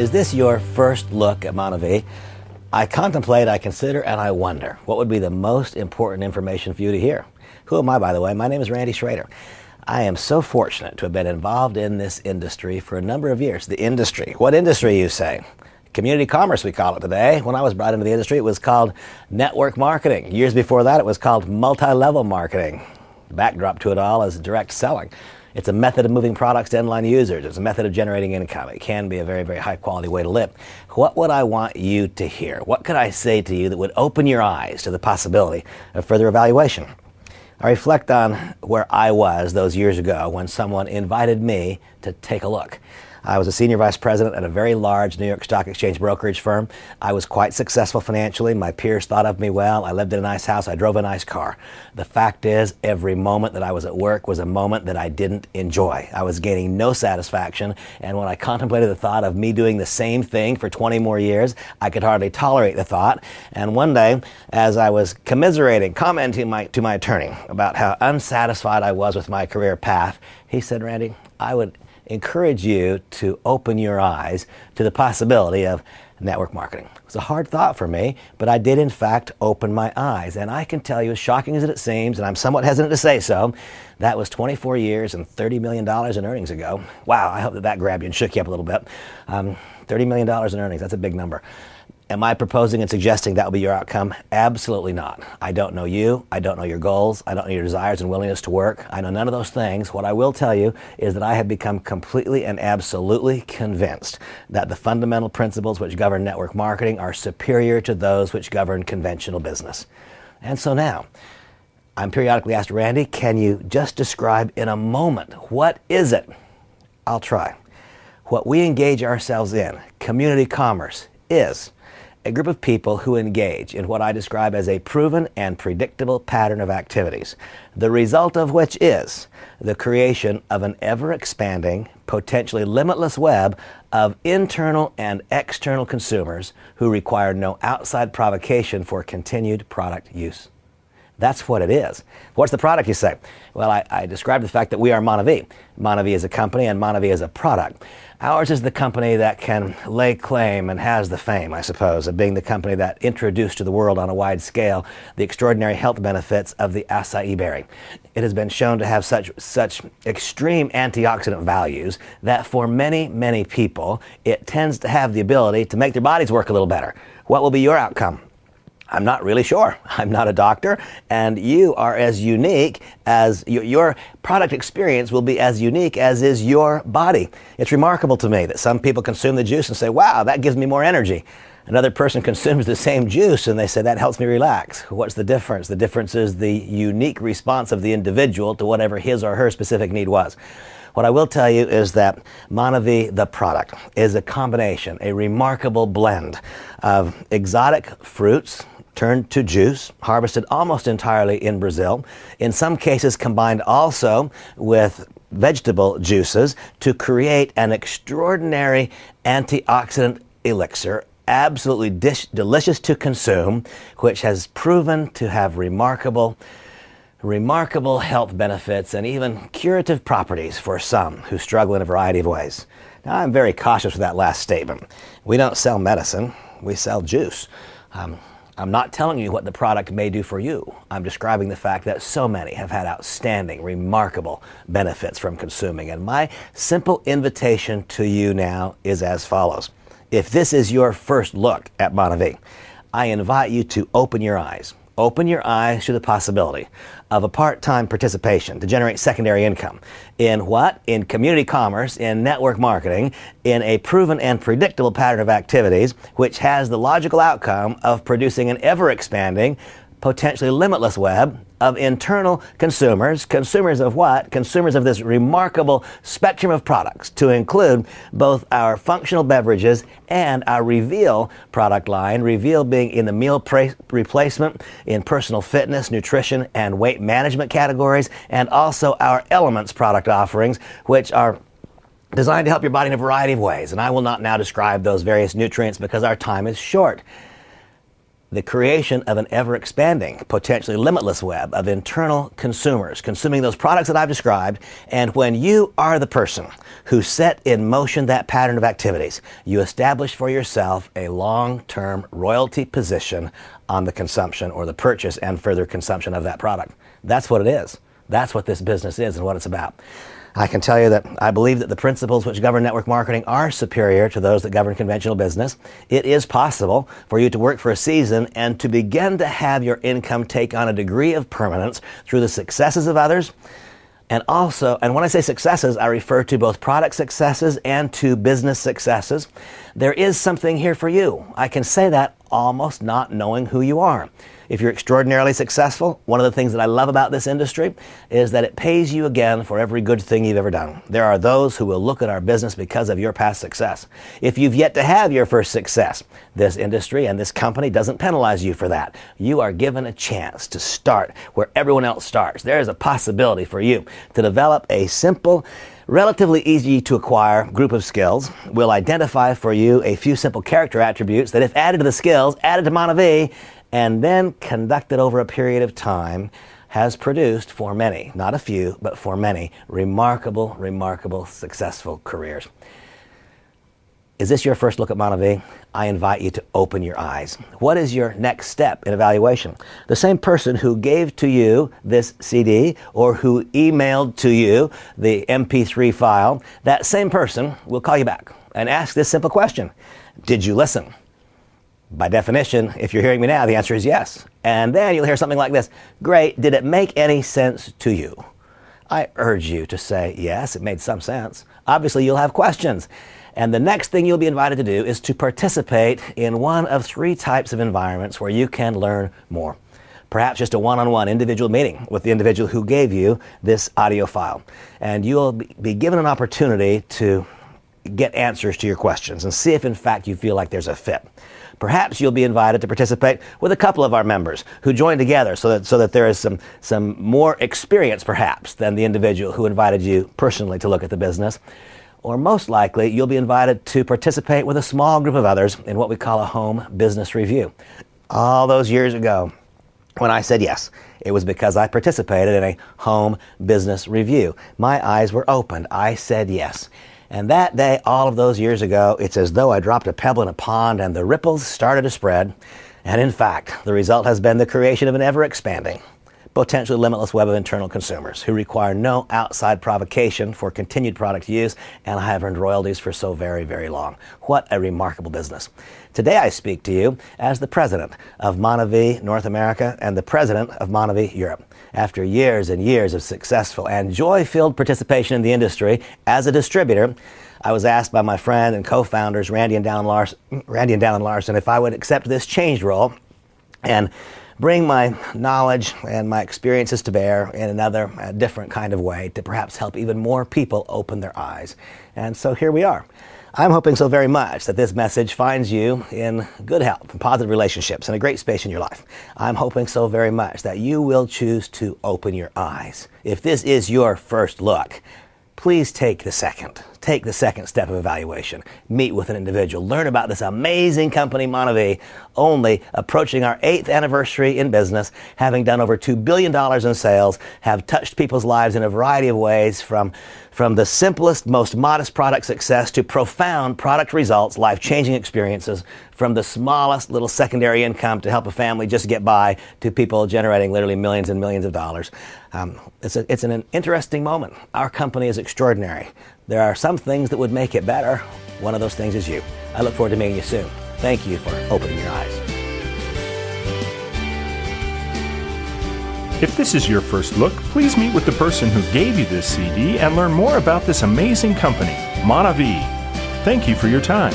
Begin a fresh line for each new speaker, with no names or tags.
Is this your first look at Monavie? I contemplate, I consider, and I wonder what would be the most important information for you to hear. Who am I, by the way? My name is Randy Schroeder. I am so fortunate to have been involved in this industry for a number of years. The industry. What industry, you say? Community commerce, we call it today. When I was brought into the industry, it was called network marketing. Years before that, it was called multi-level marketing. The backdrop to it all is direct selling. It's a method of moving products to end-line users. It's a method of generating income. It can be a very, very high-quality way to live. What would I want you to hear? What could I say to you that would open your eyes to the possibility of further evaluation? I reflect on where I was those years ago when someone invited me to take a look. I was a senior vice president at a very large New York Stock Exchange brokerage firm. I was quite successful financially. My peers thought of me well. I lived in a nice house. I drove a nice car. The fact is, every moment that I was at work was a moment that I didn't enjoy. I was gaining no satisfaction, and when I contemplated the thought of me doing the same thing for 20 more years, I could hardly tolerate the thought. And one day, as I was commenting to my attorney about how unsatisfied I was with my career path, he said, "Randy, I would encourage you to open your eyes to the possibility of network marketing." It was a hard thought for me, but I did in fact open my eyes. And I can tell you, as shocking as it seems, and I'm somewhat hesitant to say so, that was 24 years and $30 million in earnings ago. Wow, I hope that grabbed you and shook you up a little bit. $30 million in earnings, that's a big number. Am I proposing and suggesting that will be your outcome? Absolutely not. I don't know you. I don't know your goals. I don't know your desires and willingness to work. I know none of those things. What I will tell you is that I have become completely and absolutely convinced that the fundamental principles which govern network marketing are superior to those which govern conventional business. And so now, I'm periodically asked, "Randy, can you just describe in a moment, what is it?" I'll try. What we engage ourselves in, community commerce, is a group of people who engage in what I describe as a proven and predictable pattern of activities, the result of which is the creation of an ever-expanding, potentially limitless web of internal and external consumers who require no outside provocation for continued product use. That's what it is. What's the product, you say? Well, I described the fact that we are Monavie. Monavie is a company and Monavie is a product. Ours is the company that can lay claim and has the fame, I suppose, of being the company that introduced to the world on a wide scale the extraordinary health benefits of the acai berry. It has been shown to have such extreme antioxidant values that for many, many people, it tends to have the ability to make their bodies work a little better. What will be your outcome? I'm not really sure. I'm not a doctor, and you are as unique as your product experience will be as unique as is your body. It's remarkable to me that some people consume the juice and say, "Wow, that gives me more energy." Another person consumes the same juice and they say, "That helps me relax." What's the difference? The difference is the unique response of the individual to whatever his or her specific need was. What I will tell you is that Monavie, the product, is a combination, a remarkable blend of exotic fruits turned to juice, harvested almost entirely in Brazil, in some cases combined also with vegetable juices to create an extraordinary antioxidant elixir, absolutely delicious to consume, which has proven to have remarkable health benefits and even curative properties for some who struggle in a variety of ways. Now, I'm very cautious with that last statement. We don't sell medicine, we sell juice. I'm not telling you what the product may do for you. I'm describing the fact that so many have had outstanding, remarkable benefits from consuming. And my simple invitation to you now is as follows. If this is your first look at Monavie, I invite you to open your eyes. Open your eyes to the possibility of a part-time participation to generate secondary income. In what? In community commerce, in network marketing, in a proven and predictable pattern of activities, which has the logical outcome of producing an ever-expanding, potentially limitless web of internal consumers. Consumers of what? Consumers of this remarkable spectrum of products, to include both our functional beverages and our Reveal product line, Reveal being in the meal replacement, in personal fitness, nutrition, and weight management categories, and also our Elements product offerings, which are designed to help your body in a variety of ways. And I will not now describe those various nutrients because our time is short. the creation of an ever-expanding, potentially limitless web of internal consumers consuming those products that I've described. And when you are the person who set in motion that pattern of activities, you establish for yourself a long-term royalty position on the consumption or the purchase and further consumption of that product. That's what it is. That's what this business is and what it's about. I can tell you that I believe that the principles which govern network marketing are superior to those that govern conventional business. It is possible for you to work for a season and to begin to have your income take on a degree of permanence through the successes of others. And when I say successes, I refer to both product successes and to business successes. There is something here for you. I can say that almost not knowing who you are. If you're extraordinarily successful, one of the things that I love about this industry is that it pays you again for every good thing you've ever done. There are those who will look at our business because of your past success. If you've yet to have your first success, this industry and this company doesn't penalize you for that. You are given a chance to start where everyone else starts. There is a possibility for you to develop a simple, relatively easy to acquire group of skills. We'll identify for you a few simple character attributes that, if added to the skills, added to Monavie, and then conducted over a period of time, has produced for many, not a few, but for many, remarkable, successful careers. Is this your first look at Monavie? I invite you to open your eyes. What is your next step in evaluation? The same person who gave to you this CD or who emailed to you the MP3 file, that same person will call you back and ask this simple question: did you listen? By definition, if you're hearing me now, the answer is yes. And then you'll hear something like this: great, did it make any sense to you? I urge you to say, yes, it made some sense. Obviously, you'll have questions. And the next thing you'll be invited to do is to participate in one of three types of environments where you can learn more. Perhaps just a one-on-one individual meeting with the individual who gave you this audio file. And you'll be given an opportunity to get answers to your questions and see if in fact you feel like there's a fit. Perhaps you'll be invited to participate with a couple of our members who join together so that there is some more experience perhaps than the individual who invited you personally to look at the business. Or most likely, you'll be invited to participate with a small group of others in what we call a home business review. All those years ago, when I said yes, it was because I participated in a home business review. My eyes were opened. I said yes. And that day, all of those years ago, it's as though I dropped a pebble in a pond and the ripples started to spread. And in fact, the result has been the creation of an ever-expanding, potentially limitless web of internal consumers who require no outside provocation for continued product use, and I have earned royalties for so very long. What a remarkable business. Today I speak to you as the president of Monavie North America and the president of Monavie Europe. After years and years of successful and joy-filled participation in the industry as a distributor, I was asked by my friend and co-founders Randy and Dallin Larson if I would accept this changed role and bring my knowledge and my experiences to bear in another different kind of way to perhaps help even more people open their eyes. And so here we are. I'm hoping so very much that this message finds you in good health and positive relationships and a great space in your life. I'm hoping so very much that you will choose to open your eyes. If this is your first look, please take the second step of evaluation. Meet with an individual. Learn about this amazing company, Monavie, only approaching our 8th anniversary in business, having done over $2 billion in sales, have touched people's lives in a variety of ways, from the simplest, most modest product success to profound product results, life-changing experiences, from the smallest little secondary income to help a family just get by to people generating literally millions and millions of dollars. It's an interesting moment. Our company is extraordinary. There are some things that would make it better. One of those things is you. I look forward to meeting you soon. Thank you for opening your eyes.
If this is your first look, please meet with the person who gave you this CD and learn more about this amazing company, Monavie. Thank you for your time.